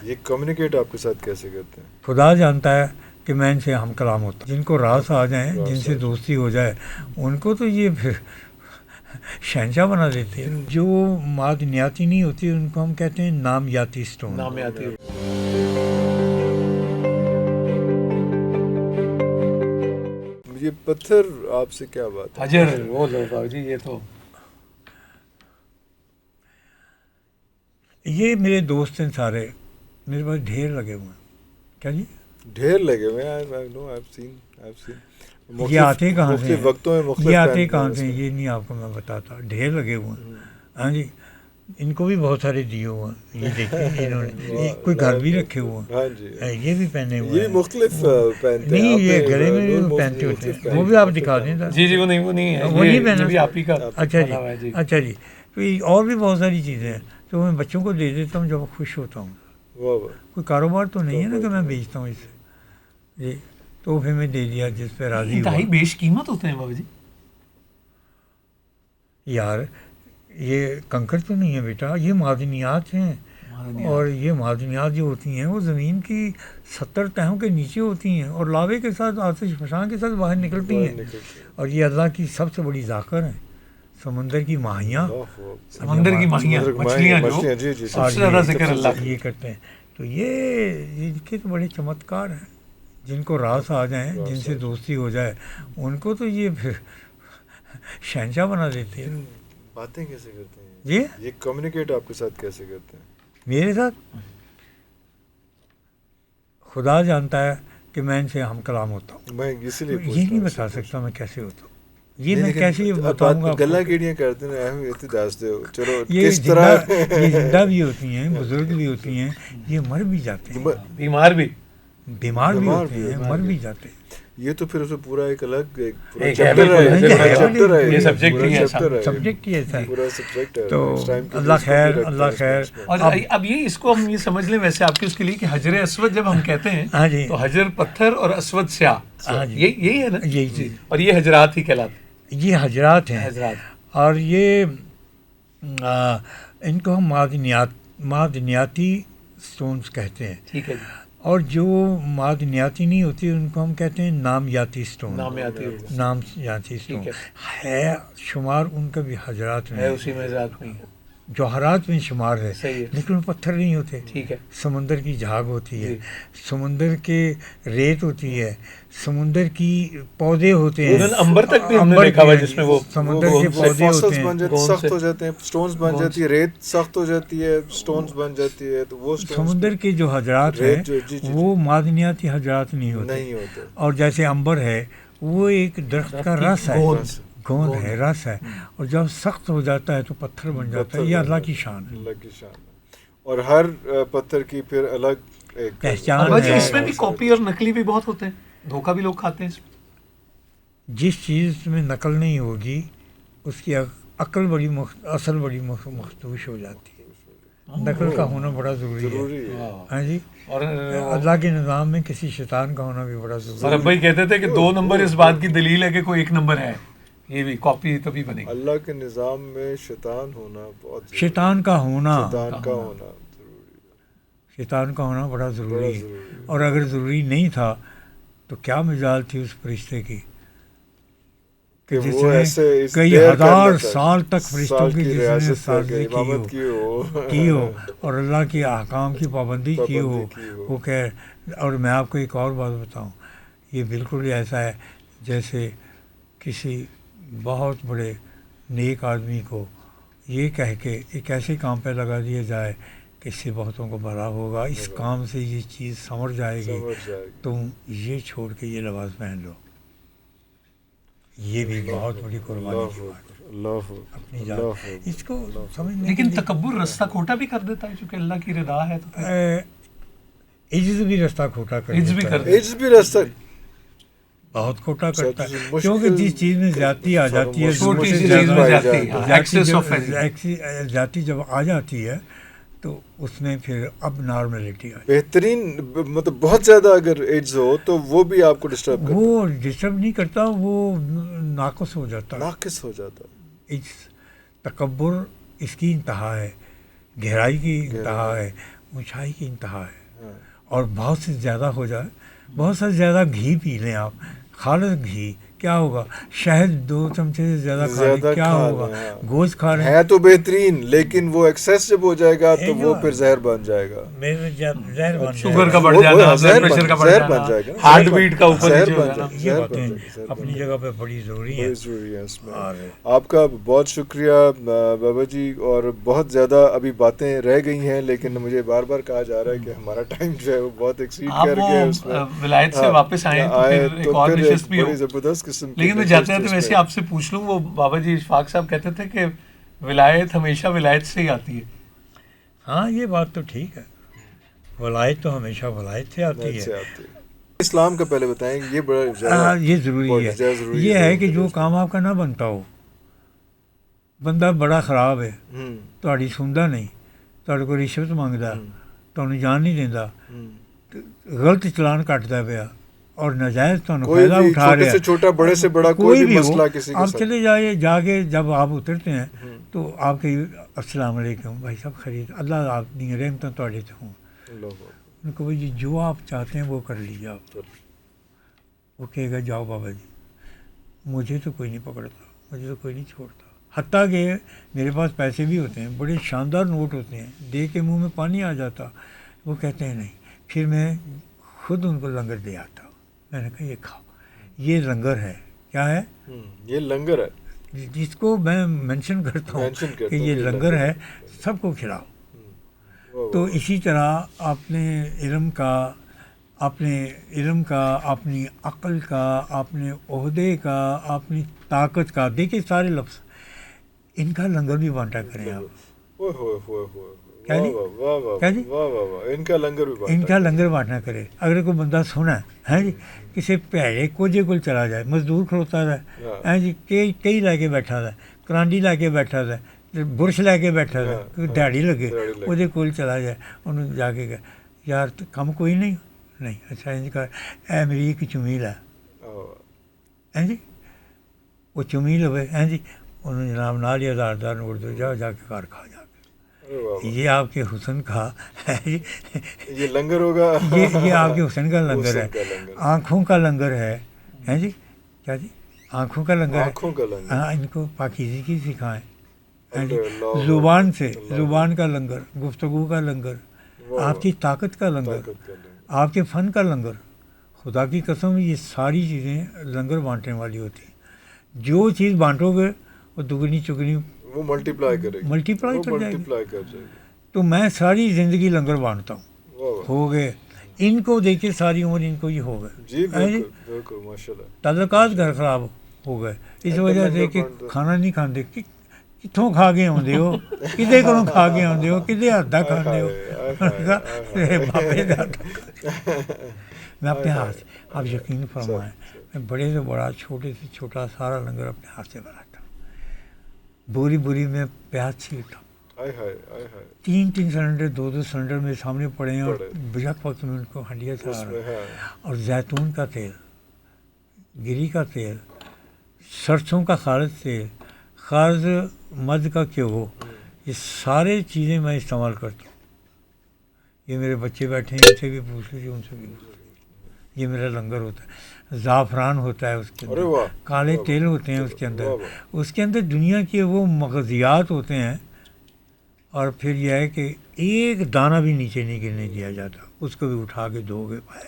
یہ کمیونیکیٹ آپ کے ساتھ کیسے کرتے ہیں؟ خدا جانتا ہے کہ میں ان سے ہم کلام ہوتا ہوں. جن کو راس آ جائیں، جن سے دوستی ہو جائے، ان کو تو یہ پھر شہنشاہ بنا دیتے ہیں. جو معدنیاتی نہیں ہوتی ان کو ہم کہتے ہیں نامیاتی اسٹون. نامیاتی. یہ پتھر آپ سے کیا بات ہے؟ حجر وہ لوگ جی، یہ تو یہ میرے دوست ہیں سارے، میرے پاس ڈھیر لگے ہوئے ہیں. کیا جی؟ ڈھیر لگے ہوئے ہیں. یہ آتے کہاں سے مختلف وقتوں میں مختلف یہ آتے کہاں سے یہ نہیں آپ کو میں بتاتا. ڈھیر لگے ہوئے ہیں. ہاں جی، ان کو بھی بہت سارے دیے ہوئے ہیں. یہ دیکھیں انہوں نے کوئی گھر بھی رکھے ہوئے ہیں. ہاں جی، یہ بھی پہنے ہوئے یہ ہیں. مختلف پہنتے ہیں. نہیں، یہ گلے میں بھی پہنتے ہوتے ہیں. وہ بھی آپ دکھا دیں. جی جی، وہ نہیں ہے، وہ نہیں یہ پہنا. بھی آپ ہی کا. اچھا جی، اچھا جی. تو اور بھی بہت ساری چیزیں ہیں جو میں بچوں کو دے دیتا ہوں جب خوش ہوتا ہوں. کوئی کاروبار تو نہیں ہے نا کہ میں بیچتا ہوں اسے. جی، تو پھر میں دے دیا جس پہ راضی ہوا. انتہائی بیش قیمت ہوتے ہیں بابا جی. یار یہ کنکر تو نہیں ہے بیٹا، یہ معدنیات ہیں. اور یہ معدنیات جو ہوتی ہیں وہ زمین کی 70 تہوں کے نیچے ہوتی ہیں اور لاوے کے ساتھ، آتش فشاں کے ساتھ باہر نکلتی ہیں. اور یہ اللہ کی سب سے بڑی ذاکر ہیں. سمندر کی ماہیاں، سمندر کی ماہیاں، مچھلیاں جو سب سے زیادہ ذکر اللہ یہ کرتے ہیں. تو یہ ان کے تو بڑے چمتکار ہیں. جن کو راس آ جائیں، جن سے دوستی ہو جائے، ان کو تو یہ پھر شہنشاہ بنا دیتے ہیں. باتیں کیسے کرتے ہیں جی؟ یہ کمیونیکیٹ آپ کے ساتھ کیسے کرتے ہیں؟ میرے ساتھ خدا جانتا ہے کہ میں ان سے ہم کلام ہوتا ہوں. میں اسی لیے یہ نہیں بتا سکتا میں کیسے ہوتا ہوں. یہ میں کیسے بتاؤں گا؟ گلا کیڑیاں کرتے ہیں اہم اتنی دس دو. چلو یہ کس طرح یہ زندہ بھی ہوتی ہیں، بزرگ بھی ہوتی ہیں، یہ مر بھی جاتے ہیں، بیمار بھی ہوتے ہیں، مر بھی جاتے ہیں. یہ تو پھر اسے پورا ایک الگ سبجیکٹ ہی ایسا ہے. تو اللہ خیر. اور اب یہ اس کو ہم یہ سمجھ لیں ویسے آپ کے اس کے لیے کہ حجر اسود جب ہم کہتے ہیں تو حجر پتھر اور اسود سیاہ، یہی ہے نا. یہی. اور یہ حجرات ہی کہلاتے. یہ حجرات ہیں. اور یہ ان کو ہم معدنیاتی اسٹونز کہتے ہیں. ٹھیک ہے جی. اور جو معدنیاتی نہیں ہوتی ان کو ہم کہتے ہیں نامیاتی اسٹون. نامیاتی اسٹون ہے. شمار ان کا بھی حجرات میں ہے، اسی میں حجرات میں جوہرات میں شمار ہے. لیکن وہ پتھر نہیں ہوتے. ٹھیک ہے. سمندر کی جھاگ ہوتی ہے، سمندر کے ریت ہوتی ہے، سمندر کی پودے ہوتے ہیں. امبر تک بھی ہم نے دیکھا ہوا جس میں وہ سمندر کے پودے ہوتے ہیں، سخت ہو جاتے ہیں، سٹونز بن جاتی ہے. ریت سخت ہو جاتی ہے، سٹونز بن جاتی ہے. تو وہ سمندر کے جو حجرات ہیں وہ معدنیاتی حجرات نہیں ہوتے. اور جیسے امبر ہے وہ ایک درخت کا رس ہے، گوند ہے، رس ہے. اور جب سخت ہو جاتا ہے تو پتھر بن جاتا ہے. یہ اللہ کی شان ہے. اور ہر پتھر کی پھر الگ پہچان ہے. اس میں بھی کاپی اور نقلی بھی بہت ہوتے ہیں، دھوکہ بھی لوگ کھاتے ہیں. جس چیز میں نقل نہیں ہوگی اس کی اصل بڑی مخدوش ہو جاتی ہے. نقل کا ہونا بڑا ضروری ہے. ہاں جی. اور اللہ کے نظام میں کسی شیطان کا ہونا بھی بڑا ضروری ہے. اور ابا کہتے تھے کہ 2 نمبر اس بات کی دلیل ہے کہ کوئی 1 نمبر ہے. یہ بھی کاپی تبھی بنے گی. اللہ کے نظام میں شیطان ہونا بہت شیطان کا ہونا بڑا ضروری ہے. اور اگر ضروری نہیں تھا تو کیا مجال تھی اس فرشتے کی کہ جس نے کئی ہزار سال تک فرشتوں کی جس نے سازی کی ہو اور اللہ کے احکام کی پابندی کی ہو وہ کہ. اور میں آپ کو ایک اور بات بتاؤں، یہ بالکل ایسا ہے جیسے کسی بہت بڑے نیک آدمی کو یہ کہہ کے ایک ایسے کام پہ لگا دیا جائے کہ اس سے بہتوں کو بھلا ہوگا، اس کام سے یہ چیز سمجھ جائے گی، تم یہ چھوڑ کے یہ لباس پہن لو. یہ بھی بہت بڑی قربانی کی بات ہے اپنی جان. اس کو سمجھنے لیکن تکبر رستہ کھوٹا بھی کر دیتا ہے چونکہ اللہ کی رضا ہے تو عجز بھی رستہ کھوٹا بہت کھوٹا کرتا ہے. کیونکہ جس چیز میں زیادتی آ جاتی ہے، زیادتی جب آ جاتی ہے تو اس میں پھر اب نارملٹی آ جاتی ہے. بہترین مطلب بہت زیادہ اگر ایجز ہو تو وہ بھی آپ کو ڈسٹرب کرتا ہے. وہ ڈسٹرب نہیں کرتا، وہ ناقص ہو جاتا ہے. تکبر اس کی انتہا ہے، گہرائی کی انتہا ہے. اونچائی کی انتہا ہے. اور بہت سے زیادہ ہو جائے, بہت سے زیادہ گھی پی لیں آپ, خالص گھی, کیا ہوگا؟ شہد 2 چمچے سے زیادہ کھا لیں, کیا ہوگا؟ گوشت کھا لیں, ہے تو بہترین, لیکن وہ ایکسیس جب ہو جائے گا تو وہ پھر زہر بن جائے گا. زہر بن شوگر کا بڑھ جانا, بلڈ پریشر کا بڑھ جانا, ہارٹ بیٹ کا اوپر نیچے ہو جانا. یہ باتیں اپنی جگہ پہ بڑی ضروری ہیں. اس میں آپ کا بہت شکریہ بابا جی, اور بہت زیادہ ابھی باتیں رہ گئی ہیں, لیکن مجھے بار بار کہا جا رہا ہے کہ ہمارا ٹائم جو ہے وہ بہت ایکسیڈ کر گیا ہے. اس میں ولایت سے واپس آئے تو پھر ایک اور نشست بھی ہو. زبردست قسم کی, لیکن میں جاتے ہیں تو ویسے آپ سے پوچھ لوں, وہ بابا جی اشفاق صاحب کہتے تھے کہ ولایت ہمیشہ ولایت سے ہی آتی ہے. ہاں یہ بات تو ٹھیک ہے, ولایت تو ہمیشہ ولایت سے آتی ہے. اسلام کا پہلے بتائیں, یہ بڑا یہ ضروری ہے. یہ ہے کہ جو کام آپ کا نہ بنتا ہو, بندہ بڑا خراب ہے, تہاڈی سندا نہیں, تہاڈے کو رشوت مانگدا, تہانوں جان نہیں دیندا, غلط چلان کٹدا پیا اور ناجائز تہانوں فائدہ اٹھا رہا ہے, چھوٹے سے چھوٹا, بڑے سے بڑا, کوئی بھی مسئلہ کسی کے آپ ساتھ, چلے جائے, جا کے جب آپ اترتے ہیں تو آپ کے السلام علیکم بھائی صاحب, خرید اللہ آپ دی رحمتاں تہاڈے تے ہوں. ان کو بھائی جو آپ چاہتے ہیں وہ کر لیجیے آپ. وہ کہے گا جاؤ بابا جی, مجھے تو کوئی نہیں پکڑتا, مجھے تو کوئی نہیں چھوڑتا. حتیٰ کہ میرے پاس پیسے بھی ہوتے ہیں, بڑے شاندار نوٹ ہوتے ہیں, دے کے منہ میں پانی آ جاتا. وہ کہتے ہیں نہیں, پھر میں خود ان کو لنگر دے آتا. میں نے کہا یہ کھاؤ, یہ لنگر ہے. کیا ہے؟ یہ لنگر ہے, جس کو میں مینشن کرتا ہوں کہ یہ لنگر ہے, سب کو کھلاؤ. تو اسی طرح اپنے علم کا, اپنی عقل کا, اپنے عہدے کا, اپنی طاقت کا, دیکھیے سارے لفظ, ان کا لنگر بھی بانٹا کریں آپ. کیا جی, ان کا لنگر بانٹنا کرے. اگر کوئی بندہ سنا ہے جی, کسی پیڑے کوجے کو چلا جائے, مزدور کھڑوتا ہے جی, کئی لے کے بیٹھا ہے, کرانڈی لے کے بیٹھا ہے, برش لے کے بیٹھا ہے, کوئی دیہڑی لگے وہ کول چلا جائے, انہوں جا کے کہ یار کم کوئی نہیں, اچھا انج کر, اے میری ایک چمیل ہے جی, وہ چمیل ہوئے ہیں جی, انہوں جناب نال ہی 1000 نوٹ دو, جا کے کار کھا جا کے. یہ آپ کے حسن کا ہے جی, یہ لنگر ہوگا, یہ آپ کے حسن کا لنگر ہے. آنکھوں کا لنگر ہے جی, کیا جی, آنکھوں کا لنگر ہے. ہاں, ان کو پاکیزگی کی سکھائیں. زبان سے, زبان کا لنگر, گفتگو کا لنگر, آپ کی طاقت کا لنگر, آپ کے فن کا لنگر. خدا کی قسم یہ ساری چیزیں لنگر بانٹنے والی ہوتی ہیں. جو چیز بانٹو گے وہ دگنی چگنی وہ ملٹی پلائی کر جائے گی. تو میں ساری زندگی لنگر بانٹتا ہوں. ہو گئے ان کو دیکھے ساری عمر ان کو یہ ہو گئے. جی بالکل ماشاءاللہ. تعلقات گھر خراب ہو گئے اس وجہ سے کہ کھانا نہیں کھاندے. کتوں کھا کے آدھے ہو, کدے کو کھا کے آدھے ہو, کدے ہاتھ کا کھاندے ہو. میں اپنے ہاتھ, آپ یقین فرمائیں, میں بڑے سے بڑا, چھوٹے سے چھوٹا سارا لنگر اپنے ہاتھ سے بناتا ہوں. بوری میں پیاز چھیلتا ہوں. 3 سلنڈر 2 سلنڈر میرے سامنے پڑے ہیں, اور بیک وقت میں ان کو ہنڈیا چلا رہا ہوں. اور زیتون کا تیل, گری کا تیل, سرسوں کا خالص تیل, خالص مد کا گھیو, یہ سارے چیزیں میں استعمال کرتا ہوں. یہ میرے بچے بیٹھے ہیں, ان سے بھی پوچھ لیجیے, ان سے بھی پوچھ لیجیے. یہ میرا لنگر ہوتا ہے. زعفران ہوتا ہے اس کے اندر, کالے تیل ہوتے ہیں اس کے اندر دنیا کے وہ مغزیات ہوتے ہیں. اور پھر یہ ہے کہ ایک دانہ بھی نیچے نہیں گرنے دیا جاتا, اس کو بھی اٹھا کے دھو کے پائے.